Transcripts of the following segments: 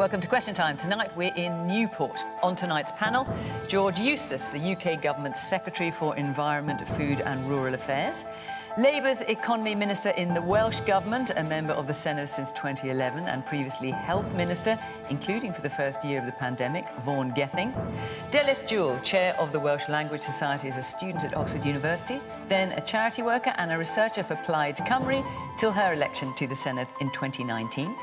Welcome to Question Time. Tonight we're in Newport. On tonight's panel, George Eustice, the UK Government's Secretary for Environment, Food and Rural Affairs. Labour's Economy Minister in the Welsh Government, a member of the Senedd since 2011 and previously Health Minister, including for the first year of the pandemic, Vaughan Gething. Delyth Jewell, Chair of the Welsh Language Society as a student at Oxford University, then a charity worker and a researcher for Plaid Cymru till her election to the Senedd in 2019.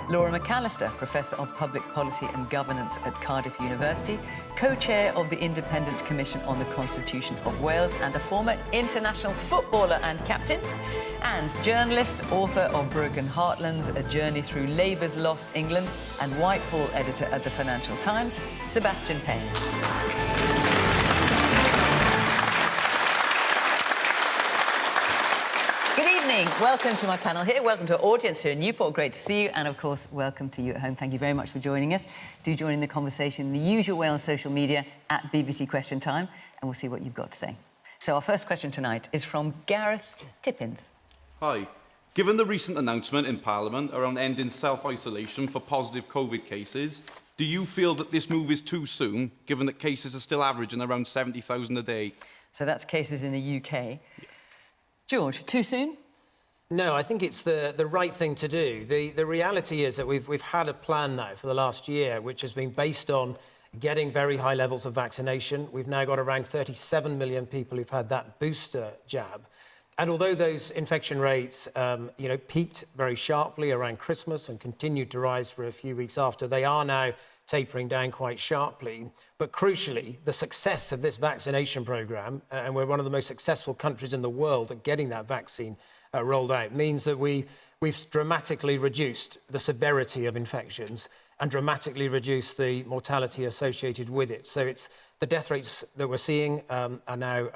Laura McAllister, Professor of Public Policy and Governance at Cardiff University, co-chair of the Independent Commission on the Constitution of Wales and a former international footballer and captain, and journalist, author of Broken Heartlands, A Journey Through Labour's Lost England, and Whitehall editor at the Financial Times, Sebastian Payne. Welcome to my panel here. Welcome to our audience here in Newport. Great to see you. And, of course, welcome to you at home. Thank you very much for joining us. Do join in the conversation in the usual way on social media at BBC Question Time, and we'll see what you've got to say. So our first question tonight is from Gareth Tippins. Hi. Given the recent announcement in Parliament around ending self-isolation for positive COVID cases, do you feel that this move is too soon, given that cases are still averaging around 70,000 a day? So that's cases in the UK. Yeah. George, too soon? No, I think it's the right thing to do. The reality is that we've had a plan now for the last year, which has been based on getting very high levels of vaccination. We've now got around 37 million people who've had that booster jab. And although those infection rates, peaked very sharply around Christmas and continued to rise for a few weeks after, they are now tapering down quite sharply. But crucially, the success of this vaccination programme, and we're one of the most successful countries in the world at getting that vaccine rolled out, means that we've dramatically reduced the severity of infections and dramatically reduced the mortality associated with it. So it's the death rates that we're seeing are now,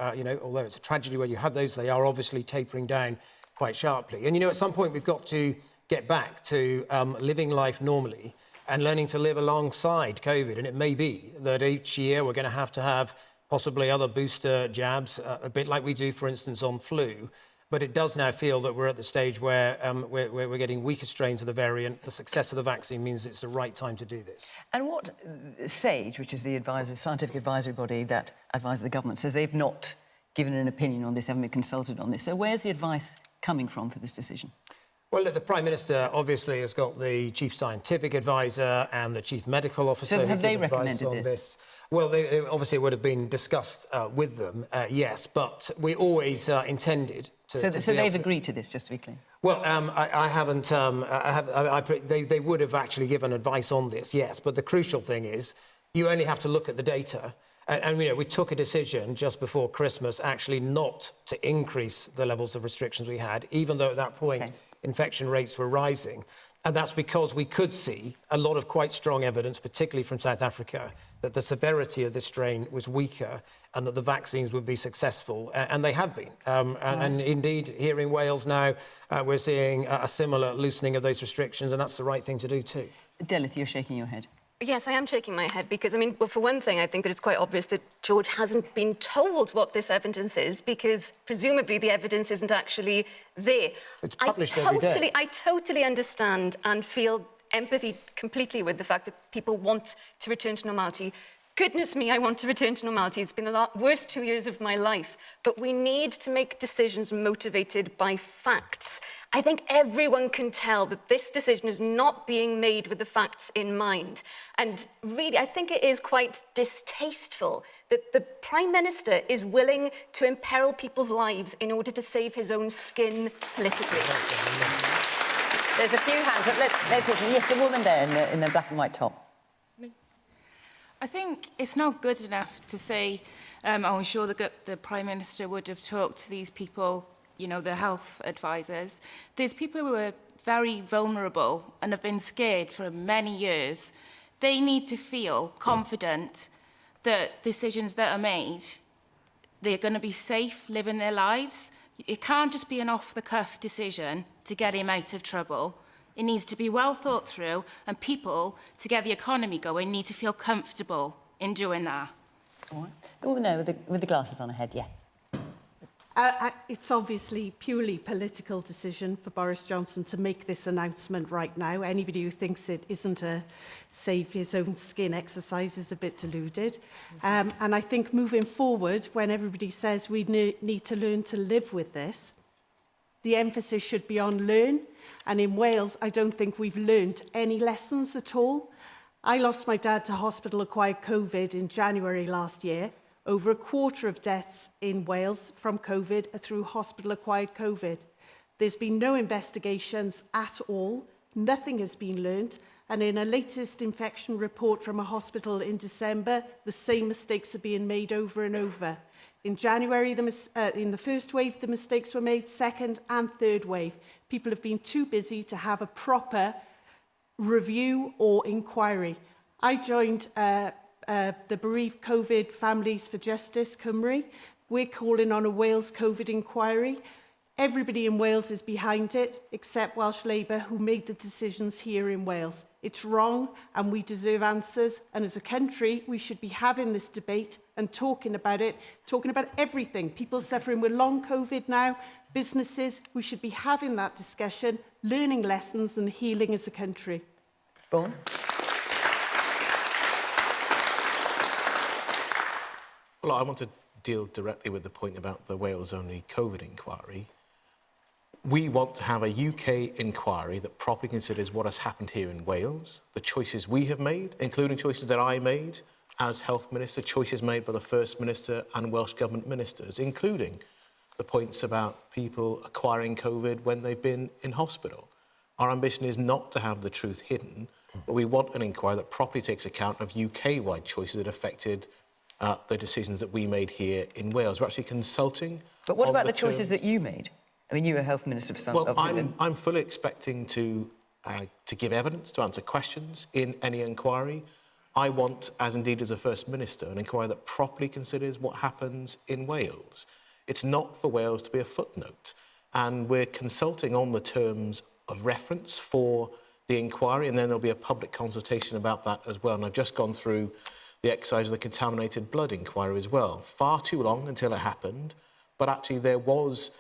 although it's a tragedy when you have those, they are obviously tapering down quite sharply. And, at some point we've got to get back to living life normally and learning to live alongside COVID. And it may be that each year we're going to have possibly other booster jabs, a bit like we do, for instance, on flu. But it does now feel that we're at the stage where we're getting weaker strains of the variant. The success of the vaccine means it's the right time to do this. And what SAGE, which is the scientific advisory body that advises the government, says they've not given an opinion on this, they haven't been consulted on this. So where's the advice coming from for this decision? Well, the Prime Minister obviously has got the Chief Scientific Advisor and the Chief Medical Officer. So have they recommended this? Well, obviously it would have been discussed with them, yes, but we always intended to... So they've agreed to this, just to be clear? Well, I haven't... they would have actually given advice on this, yes, but the crucial thing is you only have to look at the data. And we took a decision just before Christmas actually not to increase the levels of restrictions we had, even though at that point infection rates were rising. And that's because we could see a lot of quite strong evidence, particularly from South Africa, that the severity of this strain was weaker and that the vaccines would be successful. And they have been. And indeed, here in Wales now, we're seeing a similar loosening of those restrictions, and that's the right thing to do too. Delyth, you're shaking your head. Yes, I am shaking my head because, well, for one thing, I think that it's quite obvious that George hasn't been told what this evidence is because presumably the evidence isn't actually there. It's published every day. I totally understand and feel empathy completely with the fact that people want to return to normality. Goodness me, I want to return to normality. It's been the worst 2 years of my life. But we need to make decisions motivated by facts. I think everyone can tell that this decision is not being made with the facts in mind. And really, I think it is quite distasteful that the Prime Minister is willing to imperil people's lives in order to save his own skin politically. There's a few hands. Let's hear from, yes, the woman there in the black and white top. I think it's not good enough to say, I'm sure the Prime Minister would have talked to these people, the health advisors. There's people who are very vulnerable and have been scared for many years. They need to feel confident that decisions that are made, they're going to be safe living their lives. It can't just be an off-the-cuff decision to get him out of trouble. It needs to be well thought through, and people, to get the economy going, need to feel comfortable in doing that. All right. The woman there with the glasses on her head, yeah. It's obviously purely political decision for Boris Johnson to make this announcement right now. Anybody who thinks it isn't a save his own skin exercise is a bit deluded. And I think moving forward, when everybody says we need to learn to live with this, the emphasis should be on learn. And in Wales, I don't think we've learned any lessons at all. I lost my dad to hospital-acquired COVID in January last year. Over a quarter of deaths in Wales from COVID are through hospital-acquired COVID. There's been no investigations at all. Nothing has been learnt. And in a latest infection report from a hospital in December, the same mistakes are being made over and over. In January, in the first wave, the mistakes were made. Second and third wave, people have been too busy to have a proper review or inquiry. I joined the bereaved COVID Families for Justice, Cymru. We're calling on a Wales COVID inquiry. Everybody in Wales is behind it, except Welsh Labour, who made the decisions here in Wales. It's wrong, and we deserve answers. And as a country, we should be having this debate and talking about it, talking about everything. People suffering with long COVID now, businesses, we should be having that discussion, learning lessons and healing as a country. Vaughan? Well, I want to deal directly with the point about the Wales-only COVID inquiry. We want to have a UK inquiry that properly considers what has happened here in Wales, the choices we have made, including choices that I made as Health Minister, choices made by the First Minister and Welsh Government ministers, including the points about people acquiring COVID when they've been in hospital. Our ambition is not to have the truth hidden, but we want an inquiry that properly takes account of UK-wide choices that affected the decisions that we made here in Wales. We're actually consulting. But what about the choices that you made? I mean, you were Health Minister for some... Well, I'm fully expecting to give evidence, to answer questions in any inquiry. I want, as indeed as a First Minister, an inquiry that properly considers what happens in Wales. It's not for Wales to be a footnote. And we're consulting on the terms of reference for the inquiry, and then there'll be a public consultation about that as well. And I've just gone through the exercise of the contaminated blood inquiry as well. Far too long until it happened, but actually there was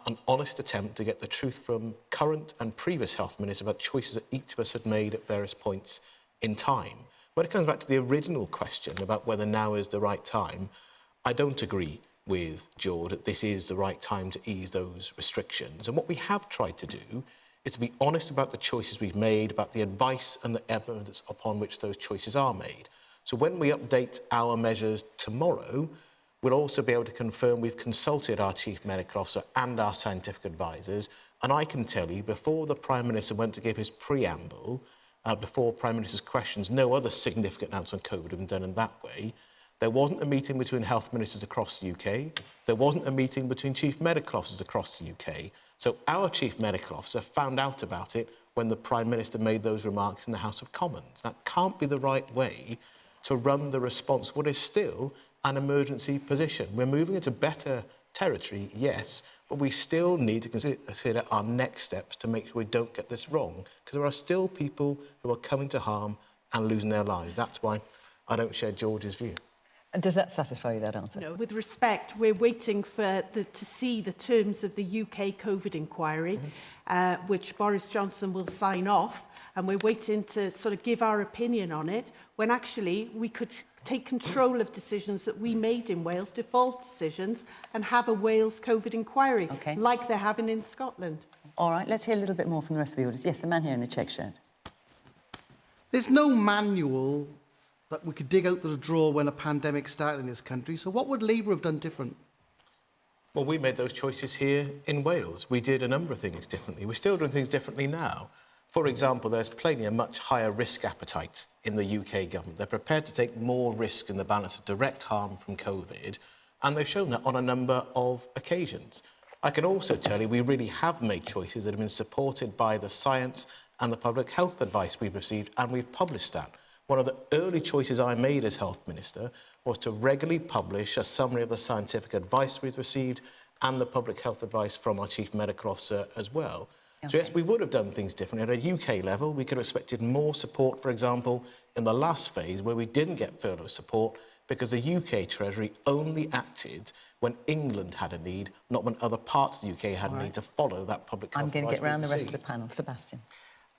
an honest attempt to get the truth from current and previous health ministers about choices that each of us had made at various points in time. When it comes back to the original question about whether now is the right time, I don't agree with George that this is the right time to ease those restrictions. And what we have tried to do is to be honest about the choices we've made, about the advice and the evidence upon which those choices are made. So when we update our measures tomorrow, we'll also be able to confirm we've consulted our Chief Medical Officer and our scientific advisors. And I can tell you, before the Prime Minister went to give his preamble, before Prime Minister's questions, no other significant announcement on COVID had been done in that way. There wasn't a meeting between health ministers across the UK. There wasn't a meeting between Chief Medical Officers across the UK. So our Chief Medical Officer found out about it when the Prime Minister made those remarks in the House of Commons. That can't be the right way to run the response, what is still an emergency position. We're moving into better territory, yes, but we still need to consider our next steps to make sure we don't get this wrong, because there are still people who are coming to harm and losing their lives. That's why I don't share George's view. And does that satisfy you, that answer? No, with respect, we're waiting to see the terms of the UK COVID inquiry, which Boris Johnson will sign off, and we're waiting to sort of give our opinion on it, when actually we could take control of decisions that we made in Wales, default decisions, and have a Wales COVID inquiry, like they're having in Scotland. All right, let's hear a little bit more from the rest of the audience. Yes, the man here in the check shirt. There's no manual that we could dig out of the drawer when a pandemic started in this country, so what would Labour have done different? Well, we made those choices here in Wales. We did a number of things differently. We're still doing things differently now. For example, there's plainly a much higher risk appetite in the UK government. They're prepared to take more risks in the balance of direct harm from COVID, and they've shown that on a number of occasions. I can also tell you we really have made choices that have been supported by the science and the public health advice we've received, and we've published that. One of the early choices I made as Health Minister was to regularly publish a summary of the scientific advice we've received and the public health advice from our Chief Medical Officer as well. So yes, we would have done things differently. At a UK level, we could have expected more support, for example, in the last phase where we didn't get furlough support because the UK Treasury only acted when England had a need, not when other parts of the UK had a need to follow that public health I'm going to advice get round we the rest of received. the panel. Sebastian.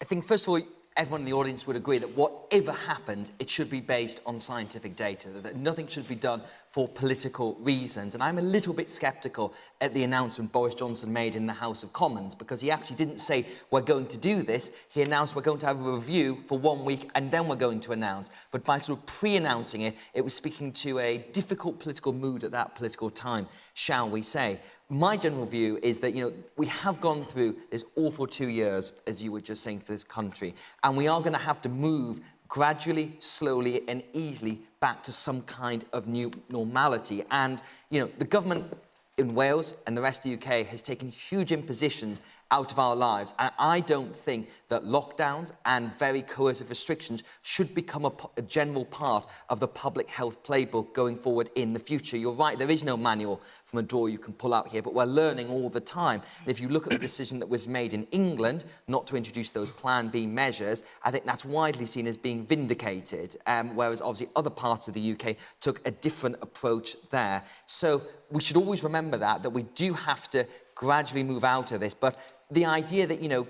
I think, first of all, everyone in the audience would agree that whatever happens, it should be based on scientific data, that nothing should be done for political reasons. And I'm a little bit sceptical at the announcement Boris Johnson made in the House of Commons, because he actually didn't say, we're going to do this. He announced we're going to have a review for 1 week and then we're going to announce. But by sort of pre-announcing it, it was speaking to a difficult political mood at that political time, shall we say. My general view is that, we have gone through this awful 2 years, as you were just saying, for this country, and we are going to have to move gradually, slowly and easily back to some kind of new normality. And, the government in Wales and the rest of the UK has taken huge impositions out of our lives. And I don't think that lockdowns and very coercive restrictions should become a general part of the public health playbook going forward in the future. You're right, there is no manual from a drawer you can pull out here, but we're learning all the time. And if you look at the decision that was made in England not to introduce those Plan B measures, I think that's widely seen as being vindicated, whereas obviously other parts of the UK took a different approach there. So we should always remember that we do have to gradually move out of this. But the idea that,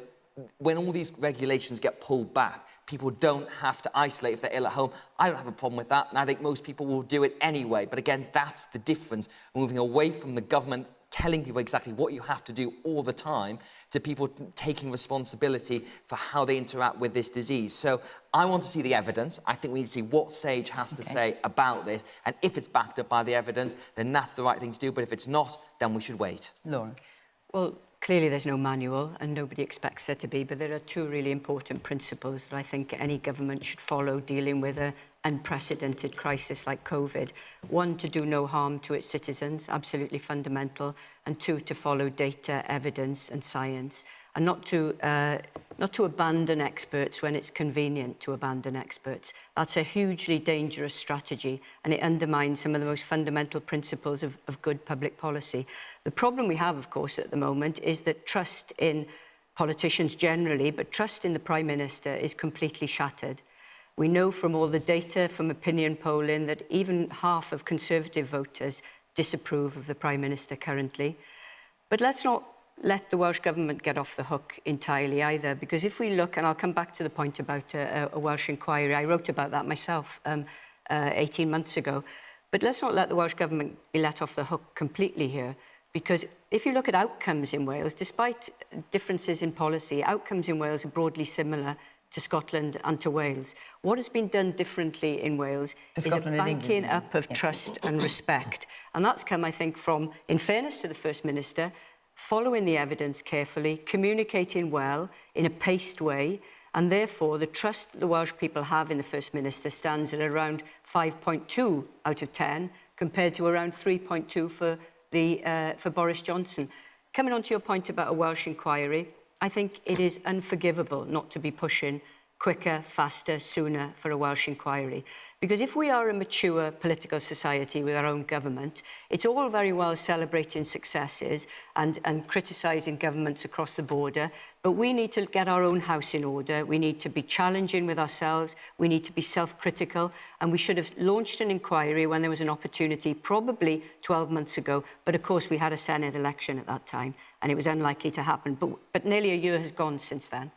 when all these regulations get pulled back, people don't have to isolate if they're ill at home, I don't have a problem with that, and I think most people will do it anyway. But again, that's the difference, moving away from the government telling people exactly what you have to do all the time to people taking responsibility for how they interact with this disease. So I want to see the evidence. I think we need to see what SAGE has to say about this, and if it's backed up by the evidence, then that's the right thing to do. But if it's not, then we should wait. Laura. Well, clearly there's no manual and nobody expects there to be, but there are two really important principles that I think any government should follow dealing with an unprecedented crisis like COVID. One, to do no harm to its citizens, absolutely fundamental, and two, to follow data, evidence and science, and not to abandon experts when it's convenient to abandon experts. That's a hugely dangerous strategy, and it undermines some of the most fundamental principles of good public policy. The problem we have, of course, at the moment is that trust in politicians generally, but trust in the Prime Minister is completely shattered. We know from all the data from opinion polling that even half of Conservative voters disapprove of the Prime Minister currently. But let's not let the Welsh Government get off the hook entirely either, because if we look, and I'll come back to the point about a Welsh inquiry, I wrote about that myself 18 months ago, but let's not let the Welsh Government be let off the hook completely here, because if you look at outcomes in Wales, despite differences in policy, outcomes in Wales are broadly similar to Scotland and to Wales. What has been done differently in Wales is a banking up of trust and respect. And that's come, I think, from, in fairness to the First Minister, following the evidence carefully, communicating well in a paced way, and therefore the trust the Welsh people have in the First Minister stands at around 5.2 out of 10, compared to around 3.2 for Boris Johnson. Coming on to your point about a Welsh inquiry, I think it is unforgivable not to be pushing quicker, faster, sooner for a Welsh inquiry. Because if we are a mature political society with our own government, it's all very well celebrating successes and criticising governments across the border, but we need to get our own house in order. We need to be challenging with ourselves. We need to be self-critical, and we should have launched an inquiry when there was an opportunity, probably 12 months ago. But of course, we had a Senedd election at that time, and it was unlikely to happen. But nearly a year has gone since then.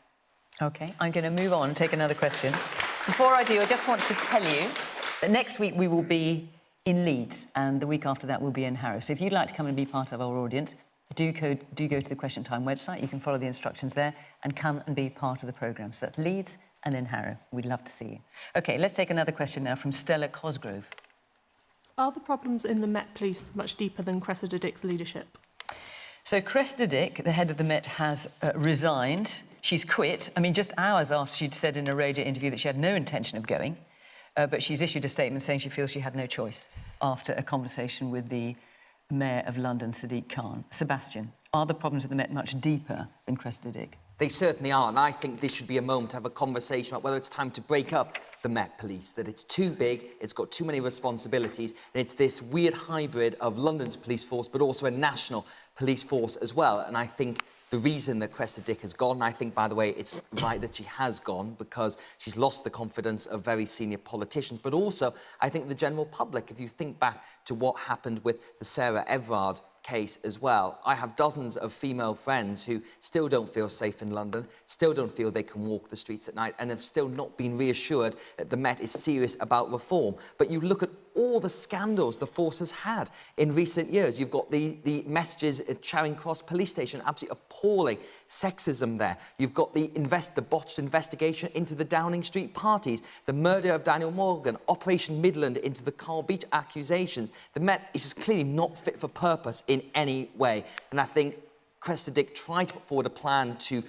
OK, I'm going to move on and take another question. Before I do, I just want to tell you that next week we will be in Leeds, and the week after that we'll be in Harrow. So if you'd like to come and be part of our audience, do go to the Question Time website. You can follow the instructions there and come and be part of the programme. So that's Leeds and then Harrow. We'd love to see you. OK, let's take another question now from Stella Cosgrove. Are the problems in the Met Police much deeper than Cressida Dick's leadership? So Cressida Dick, the head of the Met, has resigned. She's quit. I mean, just hours after she'd said in a radio interview that she had no intention of going, but she's issued a statement saying she feels she had no choice after a conversation with the Mayor of London, Sadiq Khan. Sebastian, are the problems at the Met much deeper than Cressida Dick? They certainly are, and I think this should be a moment to have a conversation about whether it's time to break up the Met Police, that it's too big, it's got too many responsibilities, and it's this weird hybrid of London's police force, but also a national police force as well. And I think the reason that Cressida Dick has gone. I think, by the way, it's right that she has gone because she's lost the confidence of very senior politicians, but also I think the general public. If you think back to what happened with the Sarah Everard case as well, I have dozens of female friends who still don't feel safe in London, still don't feel they can walk the streets at night, and have still not been reassured that the Met is serious about reform. But you look at all the scandals the force has had in recent years. You've got the messages at Charing Cross police station, absolutely appalling sexism there. You've got the botched investigation into the Downing Street parties, the murder of Daniel Morgan, Operation Midland into the Carl Beach accusations. The Met is just clearly not fit for purpose in any way. And I think Cressida Dick tried to put forward a plan to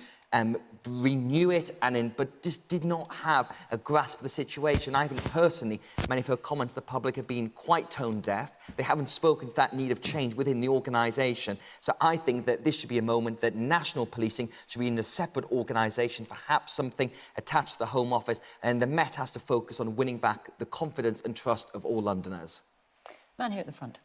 renew it, but just did not have a grasp of the situation. I think personally, many of her comments to the public have been quite tone deaf. They haven't spoken to that need of change within the organisation. So I think that this should be a moment that national policing should be in a separate organisation, perhaps something attached to the Home Office, and the Met has to focus on winning back the confidence and trust of all Londoners. Man here at the front.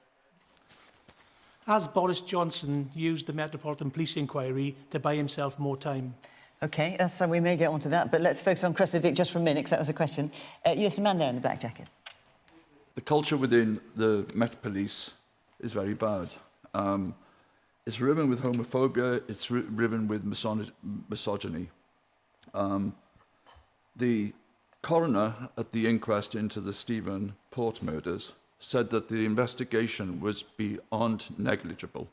Has Boris Johnson used the Metropolitan Police Inquiry to buy himself more time? OK, so we may get onto that, but let's focus on Cressida Dick just for a minute, because that was a question. Yes, a man there in the black jacket. The culture within the Met Police is very bad. It's riven with homophobia, it's riven with misogyny. The coroner at the inquest into the Stephen Port murders said that the investigation was beyond negligible.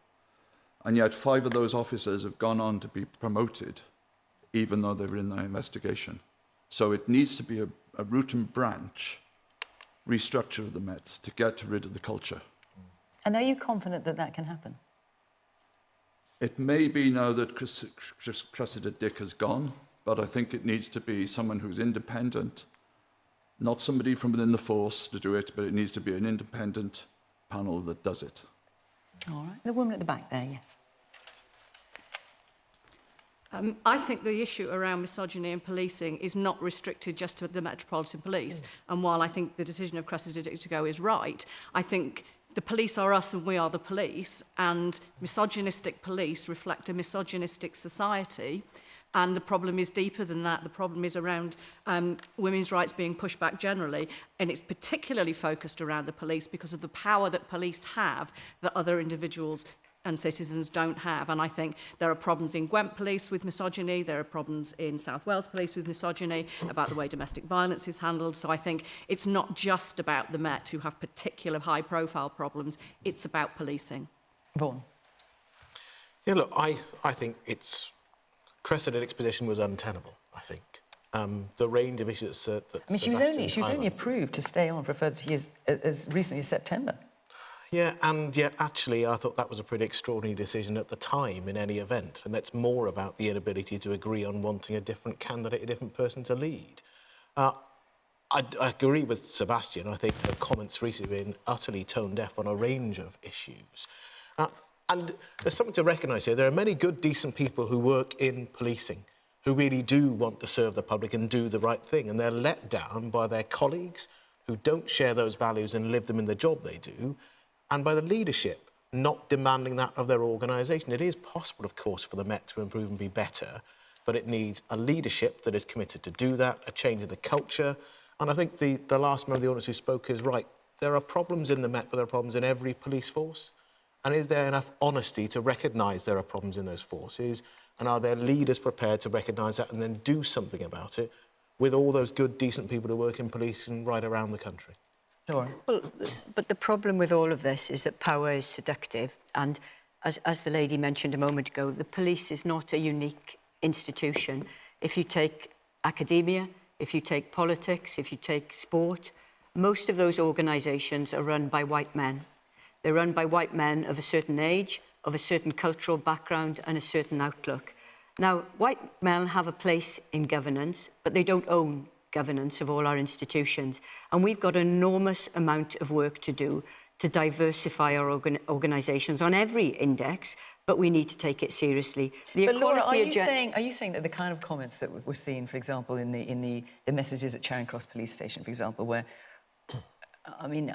And yet 5 of those officers have gone on to be promoted, even though they were in the investigation. So it needs to be a root and branch restructure of the Met to get rid of the culture. And are you confident that that can happen? It may be now that Cressida Dick has gone, but I think it needs to be someone who's independent, not somebody from within the force to do it, but it needs to be an independent panel that does it. All right. The woman at the back there, yes. I think the issue around misogyny and policing is not restricted just to the Metropolitan Police. And while I think the decision of Cressida Dick to go is right, I think the police are us and we are the police, and misogynistic police reflect a misogynistic society. And the problem is deeper than that. The problem is around women's rights being pushed back generally, and it's particularly focused around the police because of the power that police have that other individuals and citizens don't have. And I think there are problems in Gwent Police with misogyny, there are problems in South Wales Police with misogyny, about the way domestic violence is handled. So I think it's not just about the Met who have particular high-profile problems, it's about policing. Vaughan. Yeah, look, I think it's... Cressida Dick's position was untenable, I think. The range of issues that I mean, she was only approved to stay on for a further 2 years as recently as September. Yeah, and yet, actually, I thought that was a pretty extraordinary decision at the time in any event, and that's more about the inability to agree on wanting a different candidate, a different person to lead. I agree with Sebastian. I think the comments recently have been utterly tone-deaf on a range of issues. And there's something to recognise here. There are many good, decent people who work in policing who really do want to serve the public and do the right thing, and they're let down by their colleagues who don't share those values and live them in the job they do, and by the leadership not demanding that of their organisation. It is possible, of course, for the Met to improve and be better, but it needs a leadership that is committed to do that, a change in the culture. And I think the last member of the audience who spoke is right. There are problems in the Met, but there are problems in every police force. And is there enough honesty to recognise there are problems in those forces? And are their leaders prepared to recognise that and then do something about it with all those good, decent people who work in policing right around the country? Sure. Well, but the problem with all of this is that power is seductive. And as the lady mentioned a moment ago, the police is not a unique institution. If you take academia, if you take politics, if you take sport, most of those organisations are run by white men. They're run by white men of a certain age, of a certain cultural background and a certain outlook. Now, white men have a place in governance, but they don't own governance of all our institutions. And we've got an enormous amount of work to do to diversify our organisations on every index, but we need to take it seriously. But Laura, are you saying that the kind of comments that we're seeing, for example, in the messages at Charing Cross Police Station, for example, where, I mean,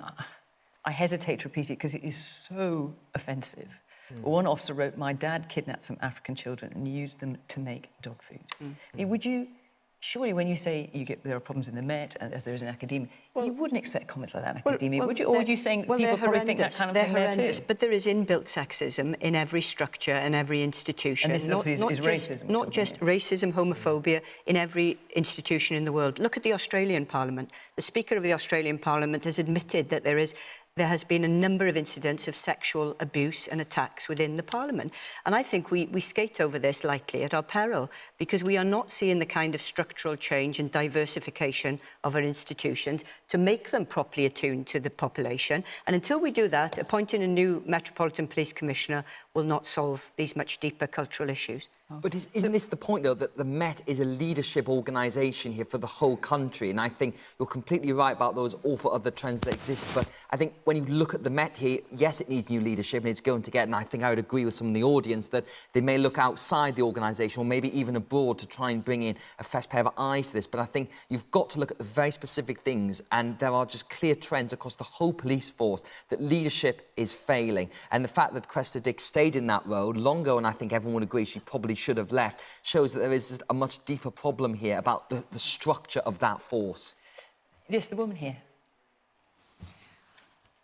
I hesitate to repeat it because it is so offensive, One officer wrote, "My dad kidnapped some African children and used them to make dog food." I mean, would you, surely when you say there are problems in the Met, as there is in academia, you wouldn't expect comments like that in academia, would you? Or would you saying people probably think that kind of thing there too? But there is inbuilt sexism in every structure and every institution. And this is racism. Not just racism, homophobia in every institution in the world. Look at the Australian Parliament. The Speaker of the Australian Parliament has admitted that there has been a number of incidents of sexual abuse and attacks within the Parliament. And I think we skate over this lightly at our peril, because we are not seeing the kind of structural change and diversification of our institutions to make them properly attuned to the population. And until we do that, appointing a new Metropolitan Police Commissioner will not solve these much deeper cultural issues. But isn't this the point, though, that the Met is a leadership organisation here for the whole country? And I think you're completely right about those awful other trends that exist. But I think when you look at the Met here, yes, it needs new leadership and it's going to get, and I think I would agree with some of the audience that they may look outside the organisation or maybe even abroad to try and bring in a fresh pair of eyes to this. But I think you've got to look at the very specific things, and there are just clear trends across the whole police force that leadership is failing. And the fact that Cressida Dick stayed in that role longer, and I think everyone would agree she probably should have left, shows that there is just a much deeper problem here about the structure of that force. Yes, the woman here.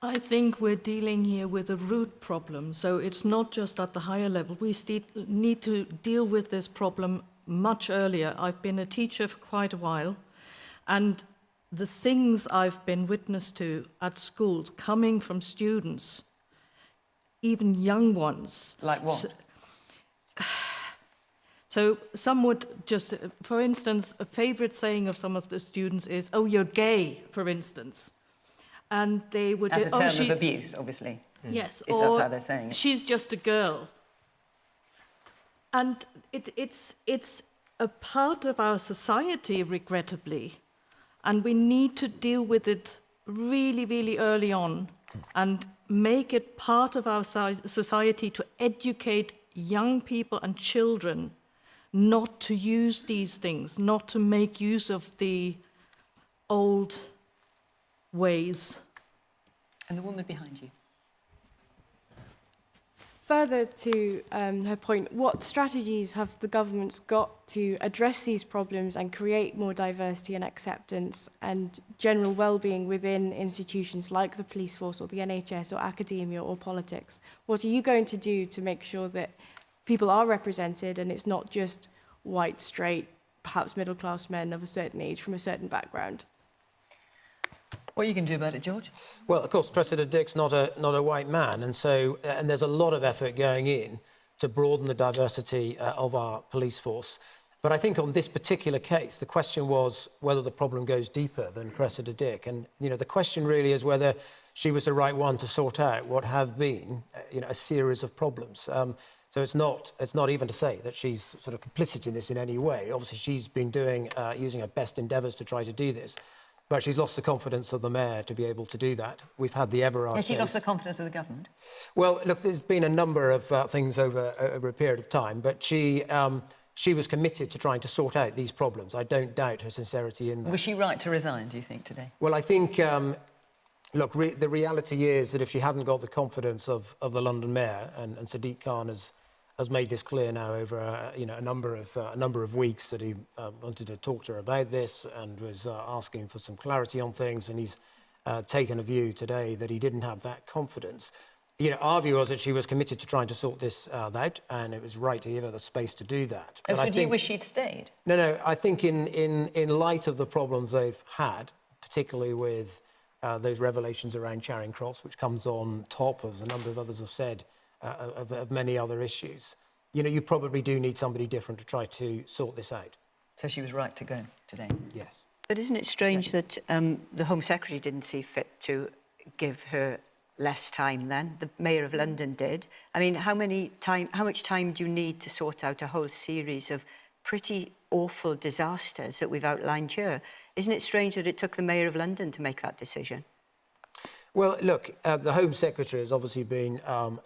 I think we're dealing here with a root problem, so it's not just at the higher level. We need to deal with this problem much earlier. I've been a teacher for quite a while, and the things I've been witness to at schools coming from students, even young ones. Like what? So some would just, for instance, a favourite saying of some of the students is, "Oh, you're gay," for instance. And they would... As a term of abuse, obviously. Yes. If that's how they're saying it. "She's just a girl." And it's a part of our society, regrettably. And we need to deal with it really, really early on and make it part of our society to educate young people and children not to use these things, not to make use of the old ways. And the woman behind you. Further to her point, what strategies have the governments got to address these problems and create more diversity and acceptance and general well-being within institutions like the police force or the NHS or academia or politics? What are you going to do to make sure that people are represented and it's not just white, straight, perhaps middle-class men of a certain age from a certain background? What are you going to do about it, George? Well, of course, Cressida Dick's not a white man, and so there's a lot of effort going in to broaden the diversity of our police force. But I think on this particular case, the question was whether the problem goes deeper than Cressida Dick, and the question really is whether she was the right one to sort out what have been a series of problems. So it's not even to say that she's sort of complicit in this in any way. Obviously, she's been using her best endeavours to try to do this. But she's lost the confidence of the mayor to be able to do that. We've had the Everard Has she case. lost the confidence of the government? Well, look, there's been a number of things over a period of time, but she was committed to trying to sort out these problems. I don't doubt her sincerity in that. Was she right to resign, do you think, today? Well, I think, look, the reality is that if she hadn't got the confidence of the London mayor, and Sadiq Khan has made this clear now over a number of weeks that he wanted to talk to her about this and was asking for some clarity on things, and he's taken a view today that he didn't have that confidence. Our view was that she was committed to trying to sort this out, and it was right to give her the space to do that. Oh, so do you wish she'd stayed? No, I think in light of the problems they've had, particularly with those revelations around Charing Cross, which comes on top, as a number of others have said, of many other issues. You probably do need somebody different to try to sort this out. So she was right to go today? Yes. But isn't it strange that the Home Secretary didn't see fit to give her less time then? The Mayor of London did. I mean, how much time do you need to sort out a whole series of pretty awful disasters that we've outlined here? Isn't it strange that it took the Mayor of London to make that decision? Well, look, the Home Secretary has obviously been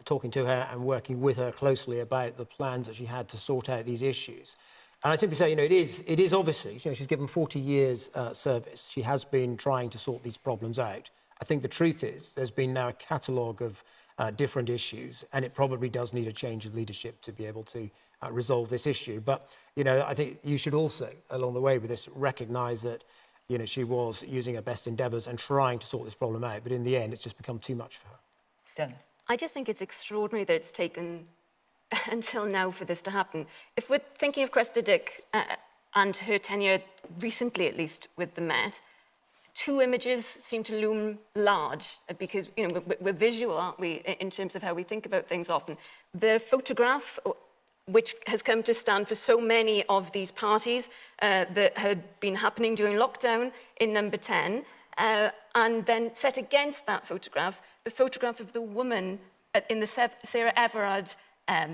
talking to her and working with her closely about the plans that she had to sort out these issues. And I simply say, it is obviously, she's given 40 years service. She has been trying to sort these problems out. I think the truth is there's been now a catalogue of different issues, and it probably does need a change of leadership to be able to resolve this issue. But, you know, I think you should also, along the way with this, recognise that, you know, she was using her best endeavours and trying to sort this problem out, but in the end, it's just become too much for her. Done. I just think it's extraordinary that it's taken until now for this to happen. If we're thinking of Cressida Dick and her tenure recently, at least, with the Met, two images seem to loom large because, you know, we're visual, aren't we, in terms of how we think about things often. The photograph, which has come to stand for so many of these parties that had been happening during lockdown in number 10, and then set against that photograph, the photograph of the woman in the Sarah Everard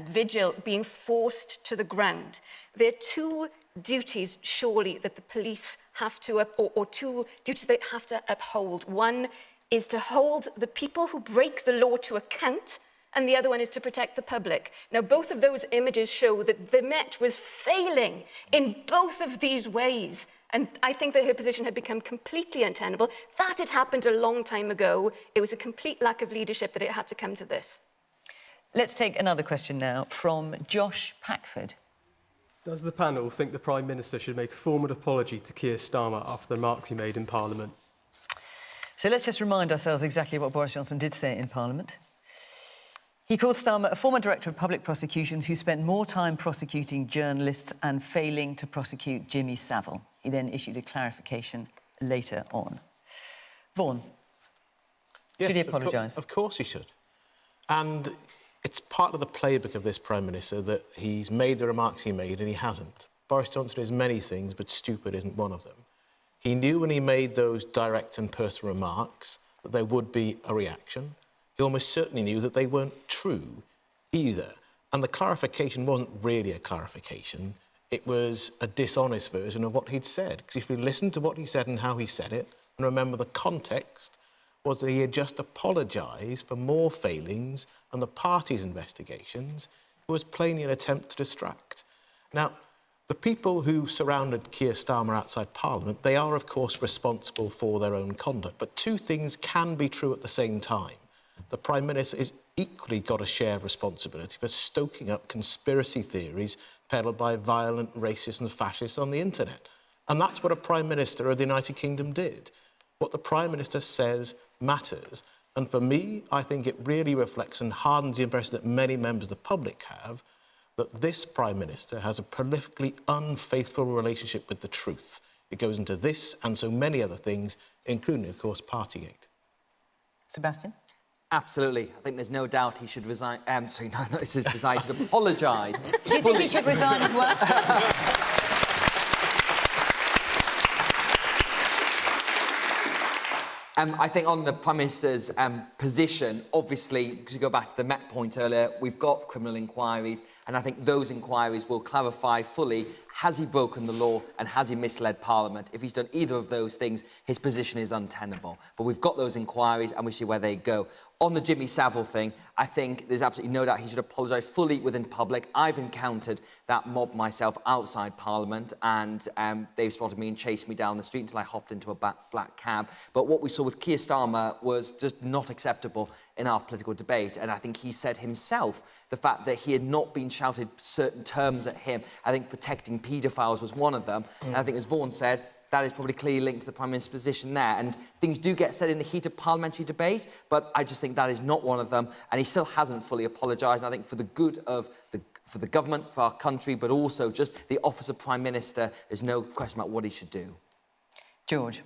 vigil being forced to the ground. There are two duties, surely, that the police have to, or two duties they have to uphold. One is to hold the people who break the law to account, and the other one is to protect the public. Now, both of those images show that the Met was failing in both of these ways. And I think that her position had become completely untenable. That had happened a long time ago. It was a complete lack of leadership that it had to come to this. Let's take another question now from Josh Packford. Does the panel think the Prime Minister should make a formal apology to Keir Starmer after the remarks he made in Parliament? So let's just remind ourselves exactly what Boris Johnson did say in Parliament. He called Starmer a former director of public prosecutions who spent more time prosecuting journalists and failing to prosecute Jimmy Savile. He then issued a clarification later on. Vaughan, should he apologise? Of course he should. And it's part of the playbook of this Prime Minister that he's made the remarks he made and he hasn't. Boris Johnson is many things, but stupid isn't one of them. He knew when he made those direct and personal remarks that there would be a reaction. He almost certainly knew that they weren't true either. And the clarification wasn't really a clarification. It was a dishonest version of what he'd said. Because if you listen to what he said and how he said it, and remember the context, was that he had just apologised for more failings and the party's investigations. It was plainly an attempt to distract. Now, the people who surrounded Keir Starmer outside Parliament, they are, of course, responsible for their own conduct. But two things can be true at the same time. The Prime Minister has equally got a share of responsibility for stoking up conspiracy theories peddled by violent racists and fascists on the internet. And that's what a Prime Minister of the United Kingdom did. What the Prime Minister says matters. And for me, I think it really reflects and hardens the impression that many members of the public have that this Prime Minister has a prolifically unfaithful relationship with the truth. It goes into this and so many other things, including, of course, Partygate. Sebastian? Absolutely. I think there's no doubt he should resign. Sorry, no, not he should resign. He should apologise. Do you think he should resign as well? I think on the Prime Minister's position, obviously, because you go back to the Met point earlier, we've got criminal inquiries, and I think those inquiries will clarify fully, has he broken the law and has he misled Parliament? If he's done either of those things, his position is untenable. But we've got those inquiries and we see where they go. On the Jimmy Savile thing, I think there's absolutely no doubt he should apologise fully within public. I've encountered that mob myself outside Parliament, and they've spotted me and chased me down the street until I hopped into a black cab. But what we saw with Keir Starmer was just not acceptable in our political debate. And I think he said himself the fact that he had not been shouted certain terms at him. I think protecting paedophiles was one of them. And I think, as Vaughan said, that is probably clearly linked to the Prime Minister's position there. And things do get said in the heat of parliamentary debate, but I just think that is not one of them. And he still hasn't fully apologised. And I think for the good of for the government, for our country, but also just the office of Prime Minister, there's no question about what he should do. George?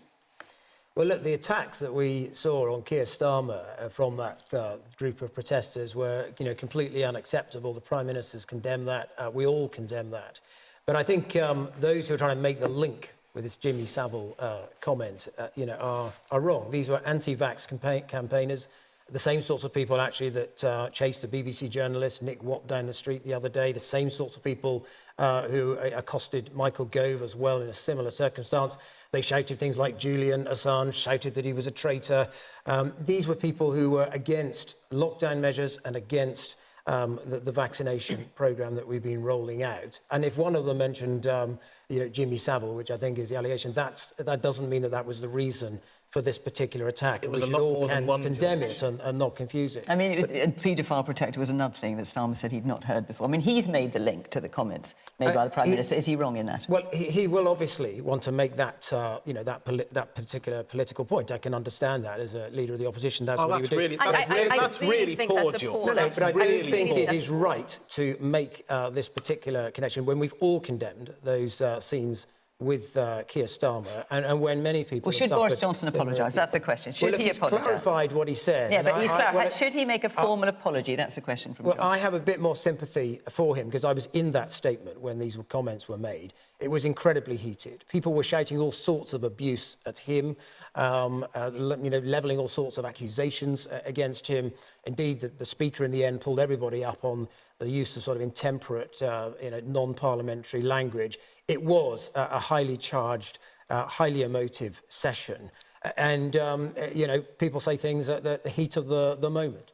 Well, look, the attacks that we saw on Keir Starmer from that group of protesters were, you know, completely unacceptable. The Prime Minister's condemned that. We all condemn that. But I think those who are trying to make the link with this Jimmy Savile comment, you know, are wrong. These were anti-vax campaigners, the same sorts of people, actually, that chased a BBC journalist, Nick Watt, down the street the other day, the same sorts of people who accosted Michael Gove as well in a similar circumstance. They shouted things like Julian Assange, shouted that he was a traitor. These were people who were against lockdown measures and against the vaccination programme that we've been rolling out. And if one of them mentioned, you know, Jimmy Savile, which I think is the allegation, that doesn't mean that that was the reason for this particular attack. It was we a should lot all more than one, condemn George. it and not confuse it. I mean, paedophile protector was another thing that Starmer said he'd not heard before. I mean, he's made the link to the comments made by the Prime Minister. Is he wrong in that? Well, he will obviously want to make that, that particular political point. I can understand that as a leader of the opposition. That's what he would do. That's really poor, George. No, but I really don't think poor. it is right to make this particular connection when we've all condemned those scenes with Keir Starmer, and when many people... Well, should Boris Johnson apologise? That's the question. Should he apologise? He's clarified what he said. Yeah, but he's clarified. Should he make a formal apology? That's the question from John. I have a bit more sympathy for him because I was in that statement when these comments were made. It was incredibly heated. People were shouting all sorts of abuse at him, levelling all sorts of accusations against him. Indeed, the Speaker in the end pulled everybody up on the use of sort of intemperate, non-parliamentary language. It was a highly charged, highly emotive session. And, people say things at the heat of the moment.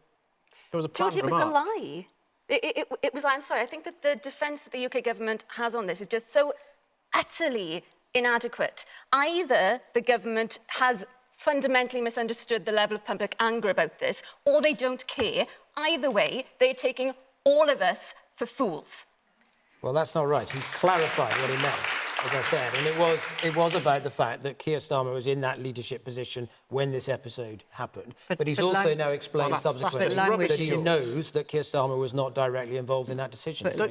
It was a planned George, it was remark. a lie. It was, I'm sorry, I think that the defence that the UK government has on this is just so utterly inadequate. Either the government has fundamentally misunderstood the level of public anger about this, or they don't care. Either way, they're taking all of us for fools. Well, that's not right. He clarified what he meant, as I said, and it was about the fact that Keir Starmer was in that leadership position when this episode happened. But he's also now explained subsequently that he knows that Keir Starmer was not directly involved in that decision. But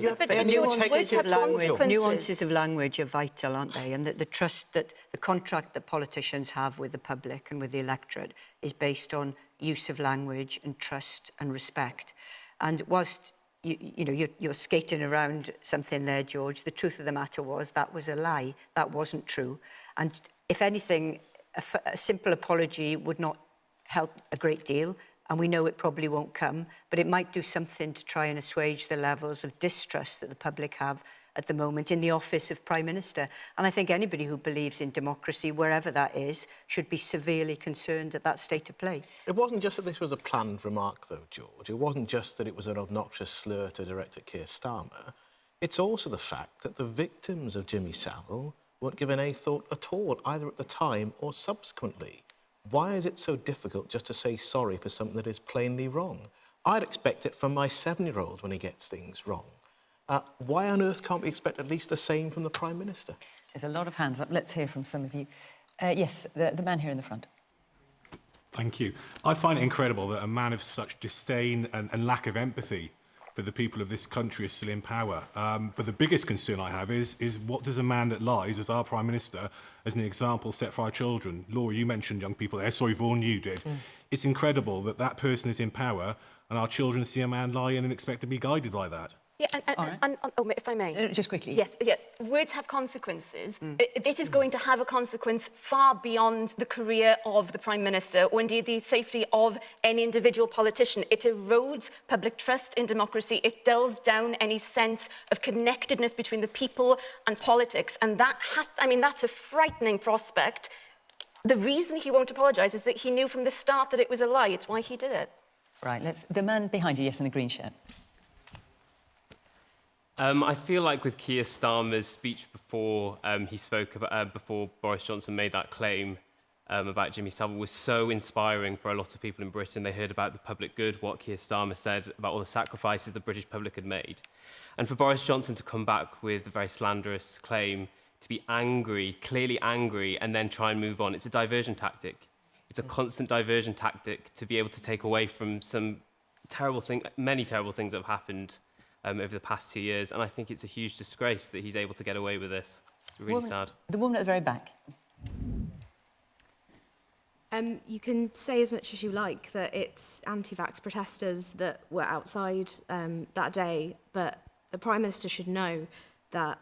nuances of language are vital, aren't they? And that the trust that the contract that politicians have with the public and with the electorate is based on use of language and trust and respect. And whilst you're skating around something there, George, the truth of the matter was that was a lie. That wasn't true. And if anything, a simple apology would not help a great deal. And we know it probably won't come, but it might do something to try and assuage the levels of distrust that the public have at the moment in the office of Prime Minister. And I think anybody who believes in democracy, wherever that is, should be severely concerned at that state of play. It wasn't just that this was a planned remark, though, George. It wasn't just that it was an obnoxious slur to direct at Keir Starmer. It's also the fact that the victims of Jimmy Savile weren't given a thought at all, either at the time or subsequently. Why is it so difficult just to say sorry for something that is plainly wrong? I'd expect it from my 7-year-old when he gets things wrong. Why on earth can't we expect at least the same from the Prime Minister? There's a lot of hands up. Let's hear from some of you. Yes, the man here in the front. Thank you. I find it incredible that a man of such disdain and lack of empathy for the people of this country is still in power. But the biggest concern I have is what does a man that lies, as our Prime Minister, as an example set for our children? Laura, you mentioned young people there. Sorry, Vaughan, you did. It's incredible that that person is in power and our children see a man lie in and expect to be guided by that. Yeah, and if I may. Just quickly. Yes, yeah. Words have consequences. This is going to have a consequence far beyond the career of the Prime Minister or indeed the safety of any individual politician. It erodes public trust in democracy. It dulls down any sense of connectedness between the people and politics. And that's a frightening prospect. The reason he won't apologise is that he knew from the start that it was a lie. It's why he did it. Right, the man behind you, yes, in the green shirt. I feel like with Keir Starmer's speech before he spoke about, before Boris Johnson made that claim about Jimmy Savile was so inspiring for a lot of people in Britain. They heard about the public good, what Keir Starmer said about all the sacrifices the British public had made. And for Boris Johnson to come back with a very slanderous claim, to be angry, clearly angry, and then try and move on, it's a diversion tactic. It's a constant diversion tactic to be able to take away from some many terrible things that have happened over the past 2 years, and I think it's a huge disgrace that he's able to get away with this. It's really sad. The woman at the very back. You can say as much as you like that it's anti-vax protesters that were outside that day, but the Prime Minister should know that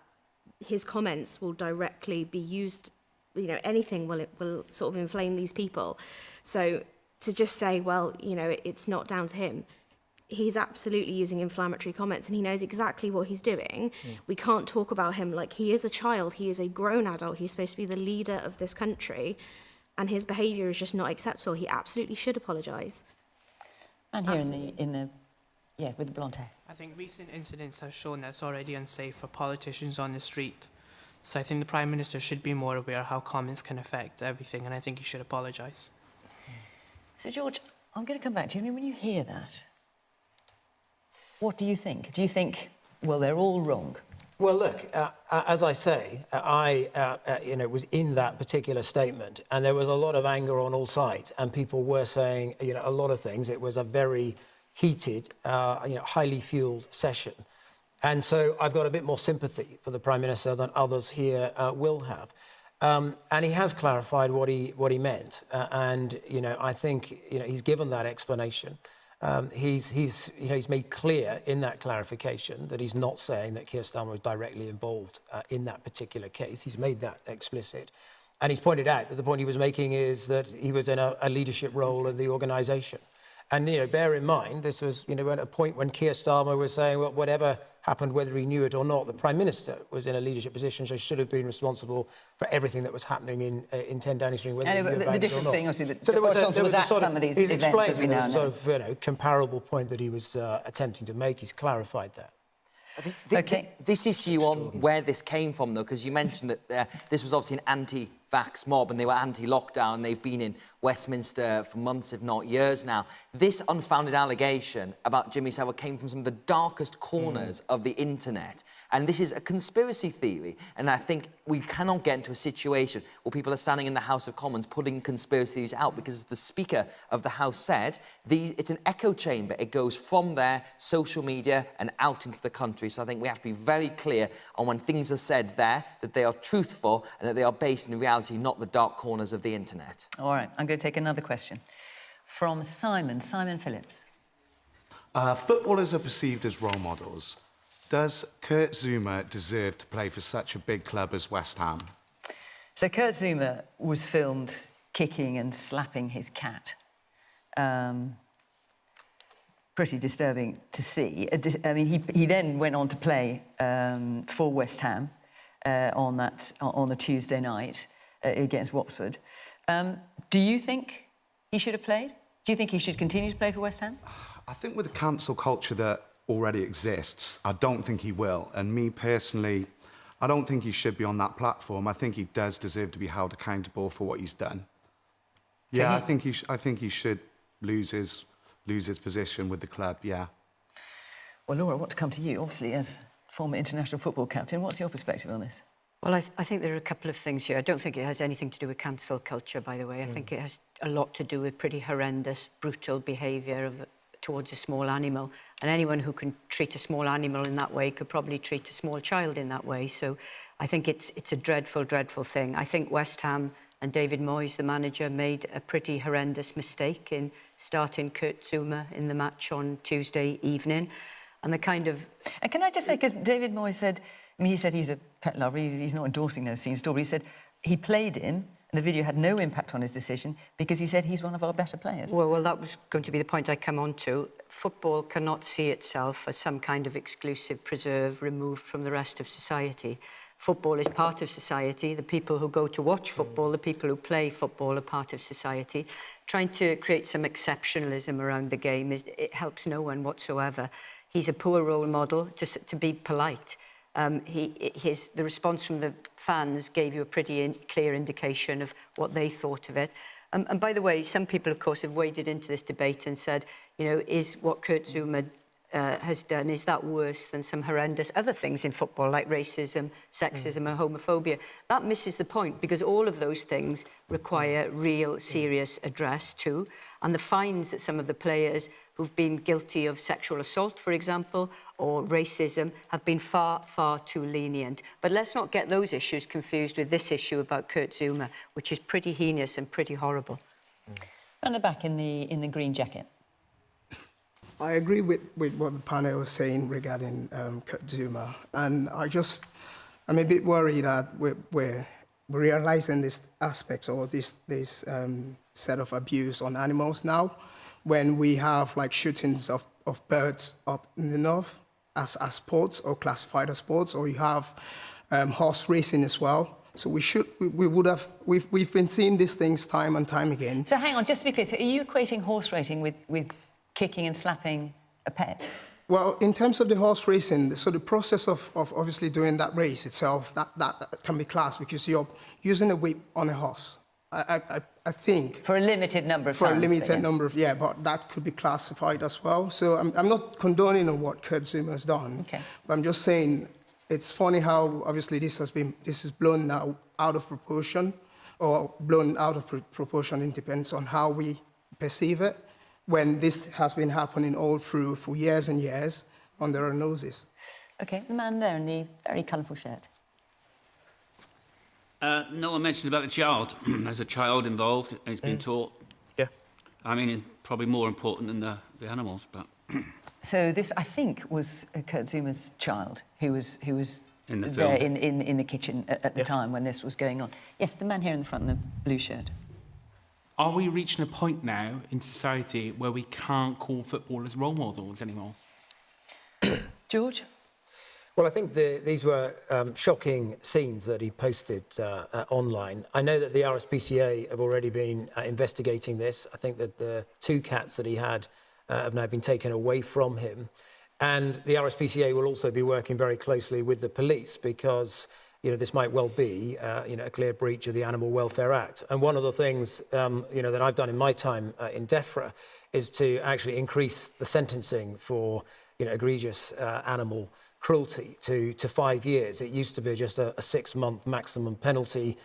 his comments will directly be used, anything will sort of inflame these people. So to just say, well, it's not down to him, he's absolutely using inflammatory comments and he knows exactly what he's doing. We can't talk about him like he is a child. He is a grown adult. He's supposed to be the leader of this country and his behaviour is just not acceptable. He absolutely should apologise. And here with the blonde hair. I think recent incidents have shown that it's already unsafe for politicians on the street. So I think the Prime Minister should be more aware how comments can affect everything, and I think he should apologise. So, George, I'm going to come back to you. I mean, when you hear that, what do you think? Do you think, well, they're all wrong? Well, look, as I say, I was in that particular statement, and there was a lot of anger on all sides, and people were saying, a lot of things. It was a very heated, highly fueled session. And so I've got a bit more sympathy for the Prime Minister than others here will have. And he has clarified what he meant. I think, he's given that explanation. He's made clear in that clarification that he's not saying that Keir Starmer was directly involved in that particular case. He's made that explicit. And he's pointed out that the point he was making is that he was in a leadership role in the organisation. And, bear in mind, this was, at a point when Keir Starmer was saying, well, whatever happened, whether he knew it or not, the Prime Minister was in a leadership position, so should have been responsible for everything that was happening in 10 Downing Street, whether he knew about the it or difference not. being, obviously, that So Boris Johnson was at some of these events, as we now know. There was a sort of, comparable point that he was attempting to make. He's clarified that. I think this issue on where this came from, though, because you mentioned that this was obviously an anti-vax mob and they were anti-lockdown. They've been in Westminster for months, if not years now. This unfounded allegation about Jimmy Savile came from some of the darkest corners of the internet. And this is a conspiracy theory. And I think we cannot get into a situation where people are standing in the House of Commons putting conspiracy theories out, because as the Speaker of the House said, it's an echo chamber. It goes from there, social media, and out into the country. So I think we have to be very clear on when things are said there, that they are truthful and that they are based in reality, not the dark corners of the internet. All right, I'm going to take another question from Simon Phillips. Footballers are perceived as role models. Does Kurt Zouma deserve to play for such a big club as West Ham? So Kurt Zouma was filmed kicking and slapping his cat. Pretty disturbing to see. I mean, he then went on to play for West Ham on the Tuesday night against Watford. Do you think he should have played? Do you think he should continue to play for West Ham? I think with the cancel culture that already exists, I don't think he will. And me personally, I don't think he should be on that platform. I think he does deserve to be held accountable for what he's done. So yeah, I think he should lose his position with the club. Yeah. Well, Laura, I want to come to you. Obviously, as former international football captain, what's your perspective on this? Well, I think there are a couple of things here. I don't think it has anything to do with cancel culture, by the way. I think it has a lot to do with pretty horrendous, brutal behaviour towards a small animal. And anyone who can treat a small animal in that way could probably treat a small child in that way. So I think it's a dreadful, dreadful thing. I think West Ham and David Moyes, the manager, made a pretty horrendous mistake in starting Kurt Zouma in the match on Tuesday evening. And the kind of... And can I just say, because David Moyes said, I mean, he said he's a pet lover, he's not endorsing those scenes at all, but he said he played him, and the video had no impact on his decision because he said he's one of our better players. Well, that was going to be the point I come on to. Football cannot see itself as some kind of exclusive preserve removed from the rest of society. Football is part of society. The people who go to watch football, the people who play football are part of society. Trying to create some exceptionalism around the game, it helps no one whatsoever. He's a poor role model, just to be polite. The response from the fans gave you a pretty clear indication of what they thought of it. And by the way, some people, of course, have waded into this debate and said, is what Kurt Zouma has done, is that worse than some horrendous other things in football, like racism, sexism and homophobia? That misses the point, because all of those things require real, serious address too. And the fines that some of the players who've been guilty of sexual assault, for example, or racism, have been far, far too lenient. But let's not get those issues confused with this issue about Kurt Zouma, which is pretty heinous and pretty horrible. Round the back in the green jacket. I agree with what the panel was saying regarding Kurt Zouma, and I'm a bit worried that we're realizing this aspect or this set of abuse on animals now, when we have like shootings of birds up in the north as sports or classified as sports, or you have horse racing as well. So we've been seeing these things time and time again. So hang on, just to be clear, so are you equating horse racing with kicking and slapping a pet? Well, in terms of the horse racing, so the process of obviously doing that race itself, that can be classed because you're using a whip on a horse. I think... For a limited number of times. For a limited number of, yeah, but that could be classified as well. So I'm not condoning on what Kurt Zuma has done. Okay. But I'm just saying it's funny how obviously this is blown now out of proportion, or blown out of proportion. It depends on how we perceive it, when this has been happening all through for years and years under our noses. OK, the man there in the very colourful shirt. No one mentioned about the child. There's a child involved and he's been taught. Yeah. I mean, it's probably more important than the animals, but... So this, I think, was Kurt Zuma's child who was in the there film. in the kitchen at the time when this was going on. Yes, the man here in the front in the blue shirt. Are we reaching a point now in society where we can't call footballers role models anymore? George? Well, I think these were shocking scenes that he posted online. I know that the RSPCA have already been investigating this. I think that the 2 cats that he had have now been taken away from him. And the RSPCA will also be working very closely with the police because, you know, this might well be, a clear breach of the Animal Welfare Act. And one of the things, that I've done in my time in DEFRA is to actually increase the sentencing for, egregious animal cruelty to 5 years. It used to be just a 6-month maximum penalty.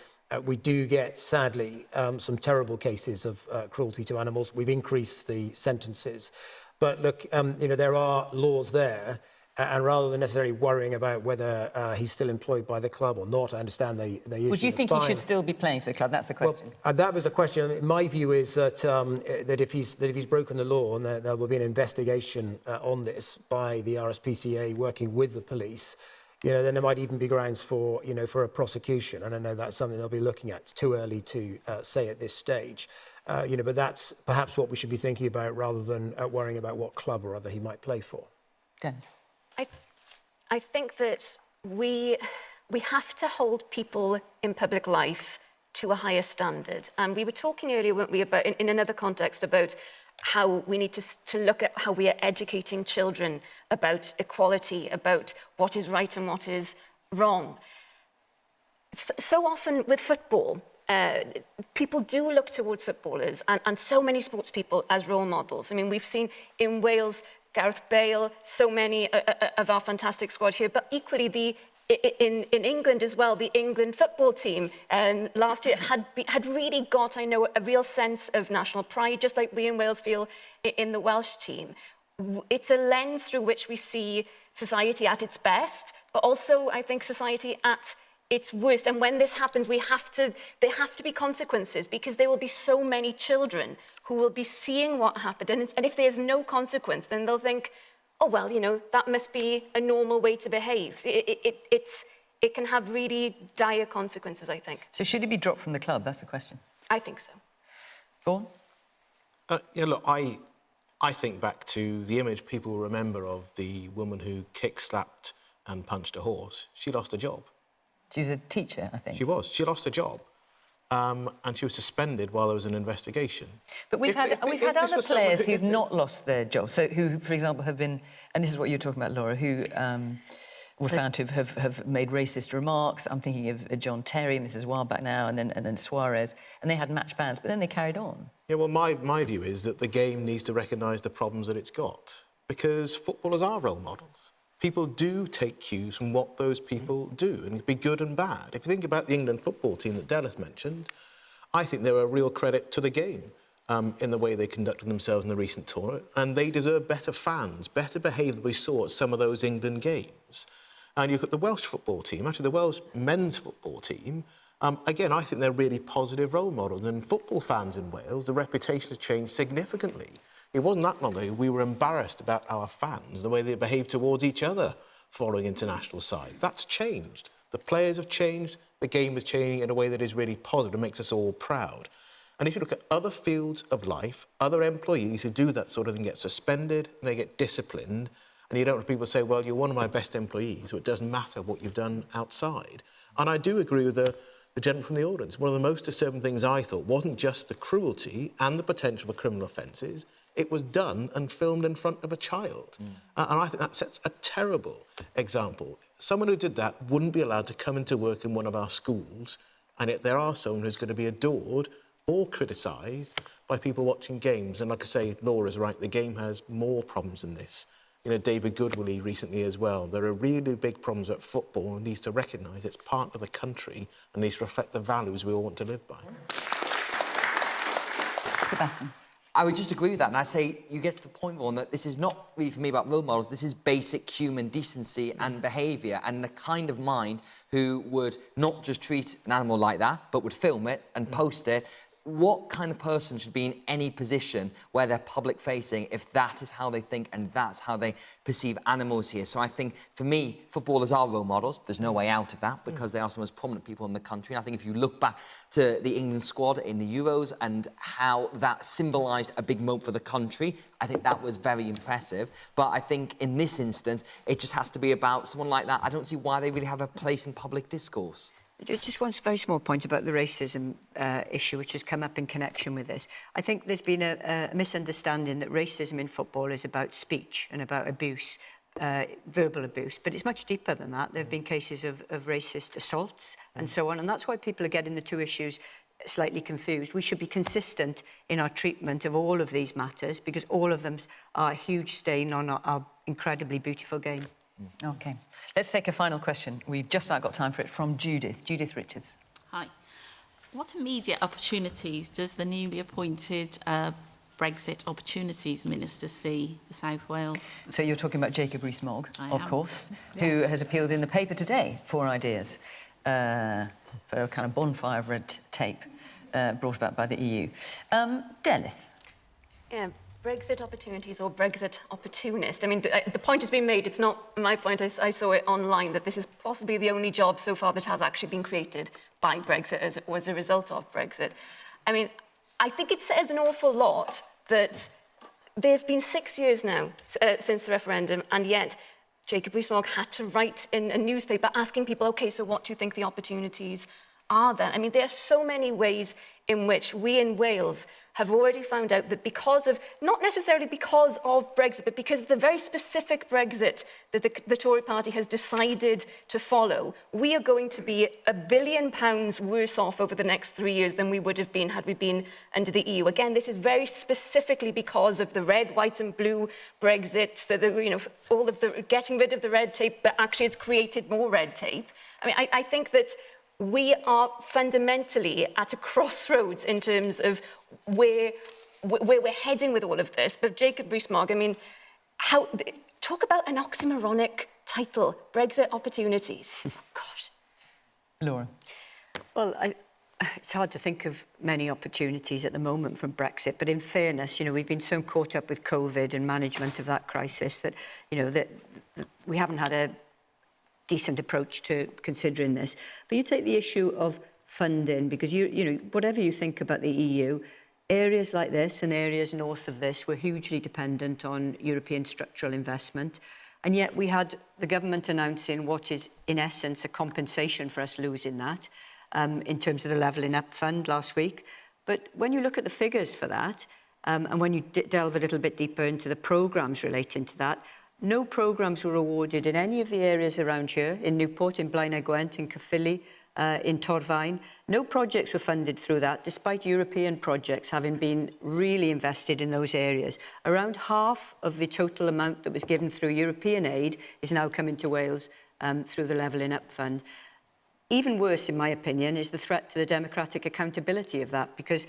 We do get, sadly, some terrible cases of cruelty to animals. We've increased the sentences. But look, there are laws there. And rather than necessarily worrying about whether he's still employed by the club or not, I understand the issue. Would you think he should still be playing for the club? That's the question. Well, that was the question. My view is that that if he's broken the law, and there will be an investigation on this by the RSPCA working with the police, then there might even be grounds for for a prosecution. And I know that's something they'll be looking at. It's too early to say at this stage. But that's perhaps what we should be thinking about rather than worrying about what club or other he might play for. Dan. I think that we have to hold people in public life to a higher standard. And we were talking earlier, weren't we, about in another context about how we need to look at how we are educating children about equality, about what is right and what is wrong. So often with football, people do look towards footballers and so many sports people as role models. I mean, we've seen in Wales, Gareth Bale, so many of our fantastic squad here, but equally in England as well, the England football team last year had really got, I know, a real sense of national pride, just like we in Wales feel in the Welsh team. It's a lens through which we see society at its best, but also, I think, society at its worst. And when this happens, there have to be consequences because there will be so many children who will be seeing what happened. And if there's no consequence, then they'll think, oh, well, that must be a normal way to behave. It can have really dire consequences, I think. So should he be dropped from the club? That's the question. I think so. Vaughan? Look, I think back to the image people remember of the woman who kick-slapped and punched a horse. She lost a job. She was a teacher, I think. She was. She lost a job. And she was suspended while there was an investigation. But we've had other players who've not lost their jobs, so who, for example, have been, and this is what you're talking about, Laura, who were found to have made racist remarks. I'm thinking of John Terry, and this is a while back now, and then Suarez, and they had match bans, but then they carried on. Yeah, well, my view is that the game needs to recognise the problems that it's got, because footballers are role models. People do take cues from what those people do, and it can be good and bad. If you think about the England football team that Delyth mentioned, I think they're a real credit to the game in the way they conducted themselves in the recent tournament, and they deserve better fans, better behaviour than we saw at some of those England games. And you look at the Welsh football team, actually the Welsh men's football team, again, I think they're really positive role models, and football fans in Wales, the reputation has changed significantly. It wasn't that long ago we were embarrassed about our fans, the way they behaved towards each other following international sides. That's changed. The players have changed, the game is changing in a way that is really positive and makes us all proud. And if you look at other fields of life, other employees who do that sort of thing get suspended, and they get disciplined, and you don't have people say, well, you're one of my best employees, so it doesn't matter what you've done outside. And I do agree with the gentleman from the audience. One of the most disturbing things I thought wasn't just the cruelty and the potential for criminal offences, It was done and filmed in front of a child. And I think that sets a terrible example. Someone who did that wouldn't be allowed to come into work in one of our schools, and yet there are someone who's going to be adored or criticised by people watching games. And like I say, Laura's right, the game has more problems than this. You know, David Goodwillie recently as well. There are really big problems at football and needs to recognise it's part of the country and needs to reflect the values we all want to live by. Sebastian. I would just agree with that, and I say you get to the point, Vaughan, that this is not really for me about role models, this is basic human decency and behaviour, and the kind of mind who would not just treat an animal like that, but would film it and post it. What kind of person should be in any position where they're public-facing if that is how they think and that's how they perceive animals here? So I think, for me, footballers are role models. There's no way out of that because they are some of the most prominent people in the country. And I think if you look back to the England squad in the Euros and how that symbolised a big moment for the country, I think that was very impressive. But I think in this instance, it just has to be about someone like that. I don't see why they really have a place in public discourse. Just one very small point about the racism issue, which has come up in connection with this. I think there's been a misunderstanding that racism in football is about speech and about abuse, verbal abuse, but it's much deeper than that. There have been cases of racist assaults and so on, and that's why people are getting the two issues slightly confused. We should be consistent in our treatment of all of these matters because all of them are a huge stain on our incredibly beautiful game. OK. Let's take a final question. We've just about got time for it from Judith. Judith Richards. Hi. What immediate opportunities does the newly appointed Brexit Opportunities Minister see for South Wales? So you're talking about Jacob Rees-Mogg, of course, who Yes. has appealed in the paper today for ideas for a kind of bonfire of red tape brought about by the EU. Delyth. Yeah, Brexit opportunities or Brexit opportunist. I mean, the point has been made. It's not my point. I saw it online that this is possibly the only job so far that has actually been created by Brexit as a result of Brexit. I mean, I think it says an awful lot that there have been 6 years now since the referendum, and yet Jacob Rees-Mogg had to write in a newspaper asking people, OK, so what do you think the opportunities are then? I mean, there are so many ways in which we in Wales have already found out that because of, not necessarily because of Brexit, but because of the very specific Brexit that the Tory party has decided to follow, we are going to be £1 billion worse off over the next 3 years than we would have been had we been under the EU. Again, this is very specifically because of the red, white and blue Brexit, you know, all of the getting rid of the red tape, but actually it's created more red tape. I mean, I think that we are fundamentally at a crossroads in terms of where we're heading with all of this. But Jacob Rees-Mogg, I mean, talk about an oxymoronic title, Brexit Opportunities. Oh, gosh. Laura. Well, it's hard to think of many opportunities at the moment from Brexit, but in fairness, you know, we've been so caught up with COVID and management of that crisis that, you know, that we haven't had a decent approach to considering this. But you take the issue of funding, because you know, whatever you think about the EU, areas like this and areas north of this were hugely dependent on European structural investment. And yet we had the government announcing what is in essence a compensation for us losing that in terms of the Levelling Up Fund last week. But when you look at the figures for that, and when you delve a little bit deeper into the programmes relating to that, no programmes were awarded in any of the areas around here, in Newport, in Blaenau Gwent, in Caerphilly, in Torfaen. No projects were funded through that, despite European projects having been really invested in those areas. Around half of the total amount that was given through European aid is now coming to Wales through the Levelling Up Fund. Even worse, in my opinion, is the threat to the democratic accountability of that, because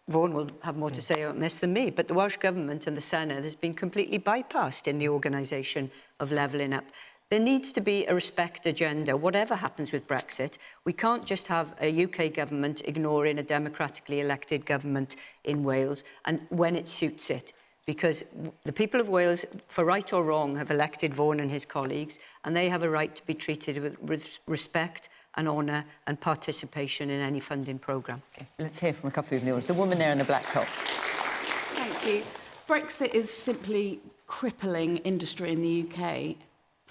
Vaughan will have more to say on this than me, but the Welsh Government and the Senedd has been completely bypassed in the organisation of Levelling Up. There needs to be a respect agenda, whatever happens with Brexit. We can't just have a UK government ignoring a democratically elected government in Wales and when it suits it, because the people of Wales, for right or wrong, have elected Vaughan and his colleagues, and they have a right to be treated with respect and honour and participation in any funding programme. Okay. Let's hear from a couple of the audience. The woman there in the black top. Thank you. Brexit is simply crippling industry in the UK.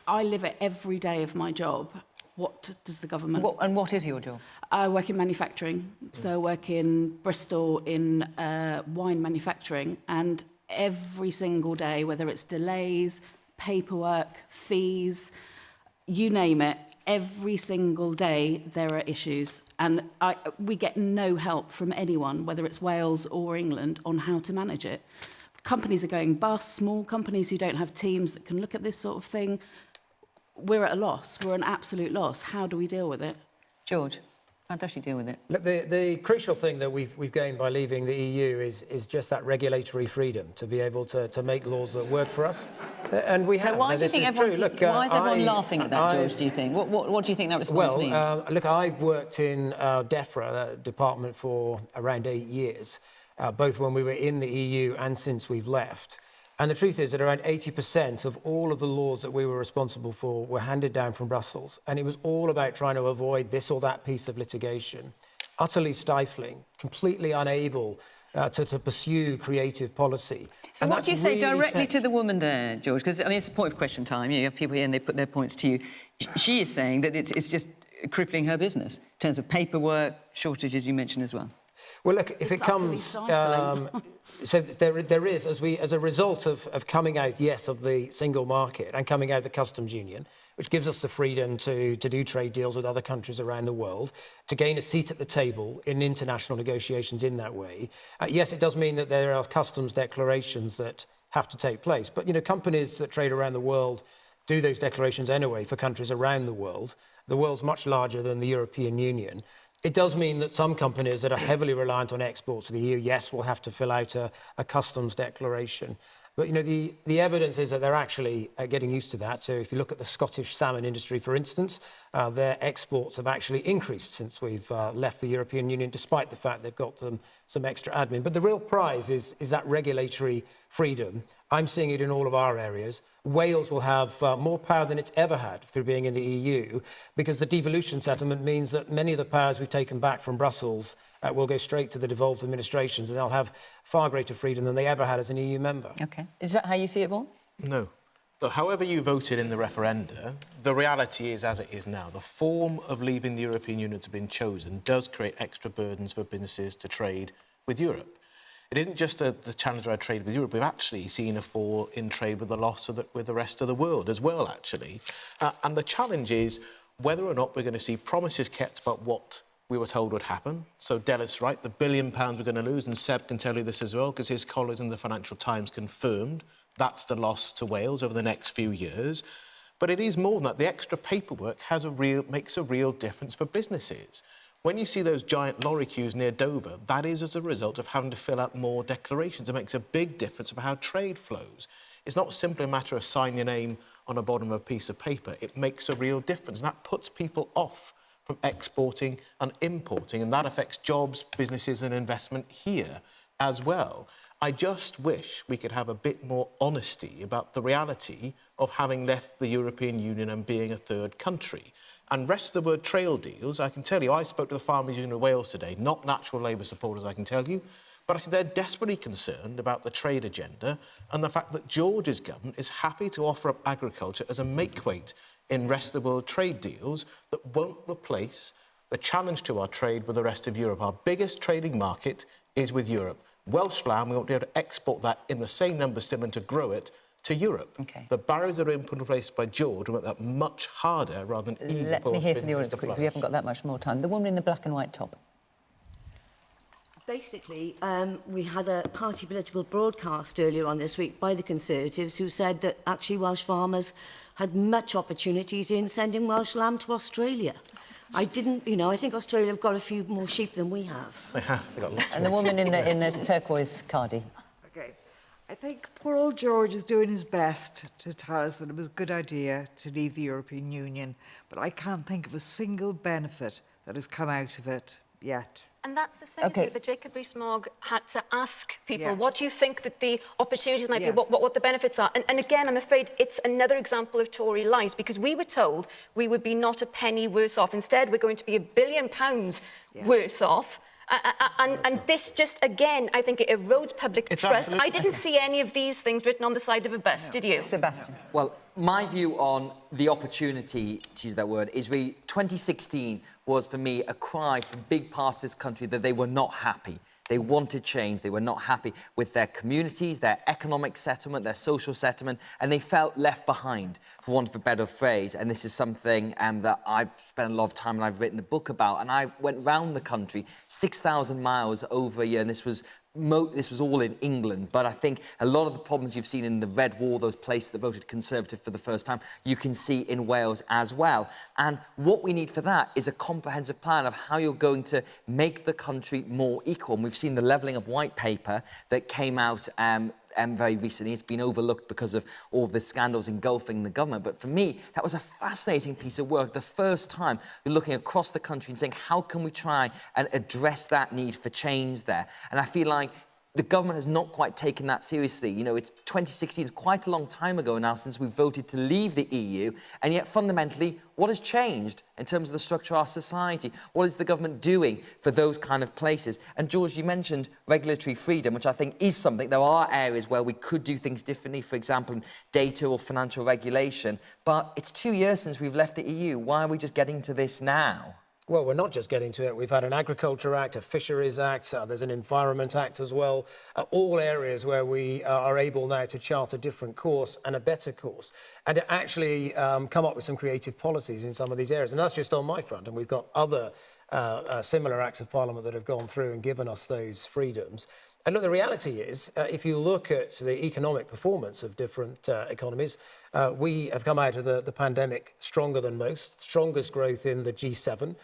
I live it every day of my job. What does the government... And what is your job? I work in manufacturing. So I work in Bristol in wine manufacturing. And every single day, whether it's delays, paperwork, fees, you name it. Every single day there are issues, and we get no help from anyone, whether it's Wales or England, on how to manage it. Companies are going bust, small companies who don't have teams that can look at this sort of thing. We're at a loss. We're an absolute loss. How do we deal with it? George, how does she deal with it? Look, the crucial thing that we've gained by leaving the EU is just that regulatory freedom to be able to make laws that work for us. And we have. So why do you think everyone's... Look, why is everyone laughing at that, George, do you think? What do you think that response means? Look, I've worked in DEFRA, department, for around 8 years, both when we were in the EU and since we've left. And the truth is that around 80% of all of the laws that we were responsible for were handed down from Brussels. And it was all about trying to avoid this or that piece of litigation. Utterly stifling, completely unable to pursue creative policy. So what do you say directly to the woman there, George? Because, I mean, it's a point of question time. You have people here and they put their points to you. She is saying that it's just crippling her business in terms of paperwork, shortages you mentioned as well. Well, look, if it comes... so there is, as a result of coming out, yes, of the single market and coming out of the customs union, which gives us the freedom to do trade deals with other countries around the world, to gain a seat at the table in international negotiations in that way. Yes, it does mean that there are customs declarations that have to take place. But, you know, companies that trade around the world do those declarations anyway for countries around the world. The world's much larger than the European Union. It does mean that some companies that are heavily reliant on exports to the EU, yes, will have to fill out a customs declaration. But, you know, the evidence is that they're actually getting used to that. So if you look at the Scottish salmon industry, for instance, their exports have actually increased since we've left the European Union, despite the fact they've got some extra admin. But the real prize is that regulatory freedom. I'm seeing it in all of our areas. Wales will have more power than it's ever had through being in the EU, because the devolution settlement means that many of the powers we've taken back from Brussels will go straight to the devolved administrations, and they'll have far greater freedom than they ever had as an EU member. OK. Is that how you see it, Vaughan? No. Look, however you voted in the referenda, the reality is as it is now. The form of leaving the European Union that's been chosen does create extra burdens for businesses to trade with Europe. It isn't just the challenge around trade with Europe. We've actually seen a fall in trade with the loss of with the rest of the world as well, actually. And the challenge is whether or not we're going to see promises kept about what we were told would happen. So Delyth's right, the £1 billion we're going to lose, and Seb can tell you this as well, because his colleagues in the Financial Times confirmed that's the loss to Wales over the next few years. But it is more than that. The extra paperwork makes a real difference for businesses. When you see those giant lorry queues near Dover, that is as a result of having to fill out more declarations. It makes a big difference about how trade flows. It's not simply a matter of signing your name on the bottom of a piece of paper. It makes a real difference, and that puts people off from exporting and importing, and that affects jobs, businesses and investment here as well. I just wish we could have a bit more honesty about the reality of having left the European Union and being a third country. And rest of the word trail deals, I can tell you, I spoke to the Farmers Union of Wales today, not Natural Labour supporters, I can tell you, but actually they're desperately concerned about the trade agenda and the fact that George's government is happy to offer up agriculture as a make-weight in rest of the world trade deals that won't replace the challenge to our trade with the rest of Europe. Our biggest trading market is with Europe. Welsh lamb, we won't be able to export that in the same numbers still and to grow it to Europe. Okay. The barriers that are put in place by George will make that much harder rather than easier. Let me hear from the audience quickly. We haven't got that much more time. The woman in the black and white top. Basically, we had a party political broadcast earlier on this week by the Conservatives who said that actually Welsh farmers had much opportunities in sending Welsh lamb to Australia. I didn't, you know, I think Australia have got a few more sheep than we have. They have. They've got lots and the woman in the turquoise cardi. Okay. I think poor old George is doing his best to tell us that it was a good idea to leave the European Union, but I can't think of a single benefit that has come out of it yet. And that's the thing, that Jacob Rees-Mogg had to ask people, what do you think that the opportunities might be, what the benefits are? And again, I'm afraid it's another example of Tory lies, because we were told we would be not a penny worse off. Instead, we're going to be £1 billion worse off. And this just, again, I think it erodes public trust. I didn't see any of these things written on the side of a bus, did you? Sebastian. Well, my view on the opportunity, to use that word, is really 2016 was, for me, a cry from big parts of this country that they were not happy. They wanted change. They were not happy with their communities, their economic settlement, their social settlement, and they felt left behind, for want of a better phrase. And this is something that I've spent a lot of time and I've written a book about. And I went round the country, 6,000 miles over a year, and this was all in England, but I think a lot of the problems you've seen in the Red Wall, those places that voted Conservative for the first time, you can see in Wales as well. And what we need for that is a comprehensive plan of how you're going to make the country more equal. And we've seen the levelling of white paper that came out very recently. It's been overlooked because of all of the scandals engulfing the government. But for me, that was a fascinating piece of work. The first time you're looking across the country and saying, how can we try and address that need for change there? And I feel like the government has not quite taken that seriously. You know, it's 2016, it's quite a long time ago now since we voted to leave the EU, and yet fundamentally, what has changed in terms of the structure of our society? What is the government doing for those kind of places? And George, you mentioned regulatory freedom, which I think is something. There are areas where we could do things differently, for example, in data or financial regulation, but it's 2 years since we've left the EU. Why are we just getting to this now? Well, we're not just getting to it. We've had an Agriculture Act, a Fisheries Act, there's an Environment Act as well, all areas where we are able now to chart a different course and a better course, and to actually come up with some creative policies in some of these areas. And that's just on my front, and we've got other similar acts of parliament that have gone through and given us those freedoms. And look, the reality is, if you look at the economic performance of different economies, we have come out of the pandemic stronger than most, strongest growth in the G7.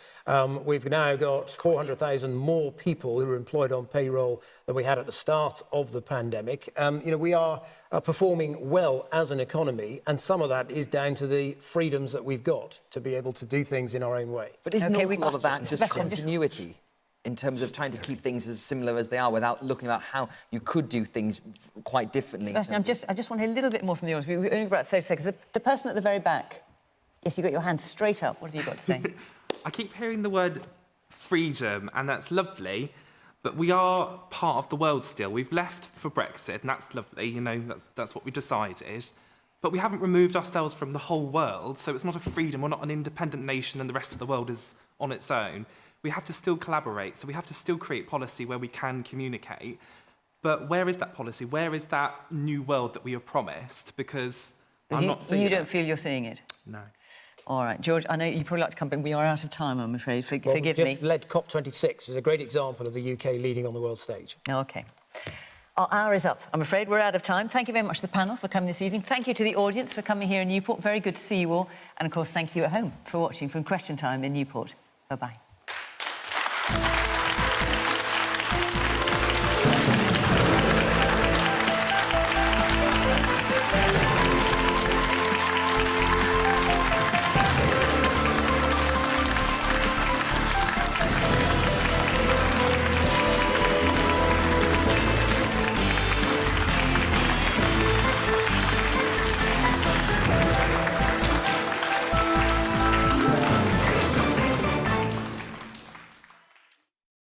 We've now got 400,000 more people who are employed on payroll than we had at the start of the pandemic. You know, we are performing well as an economy, and some of that is down to the freedoms that we've got to be able to do things in our own way. But isn't a lot of that just continuity? In terms of trying to keep things as similar as they are without looking at how you could do things quite differently. Sebastian, I just want to hear a little bit more from the audience. We've only got about 30 seconds. The person at the very back. Yes, you got your hand straight up. What have you got to say? I keep hearing the word freedom, and that's lovely, but we are part of the world still. We've left for Brexit, and that's lovely, you know, that's what we decided. But we haven't removed ourselves from the whole world, so it's not a freedom. We're not an independent nation and the rest of the world is on its own. We have to still collaborate, so we have to still create policy where we can communicate. But where is that policy? Where is that new world that we were promised? Because I'm not seeing it. You don't feel you're seeing it? No. All right, George, I know you'd probably like to come back. We are out of time, I'm afraid. Forgive me. me. Just led COP26, which is a great example of the UK leading on the world stage. OK. Our hour is up. I'm afraid we're out of time. Thank you very much to the panel for coming this evening. Thank you to the audience for coming here in Newport. Very good to see you all. And, of course, thank you at home for watching from Question Time in Newport. Bye-bye.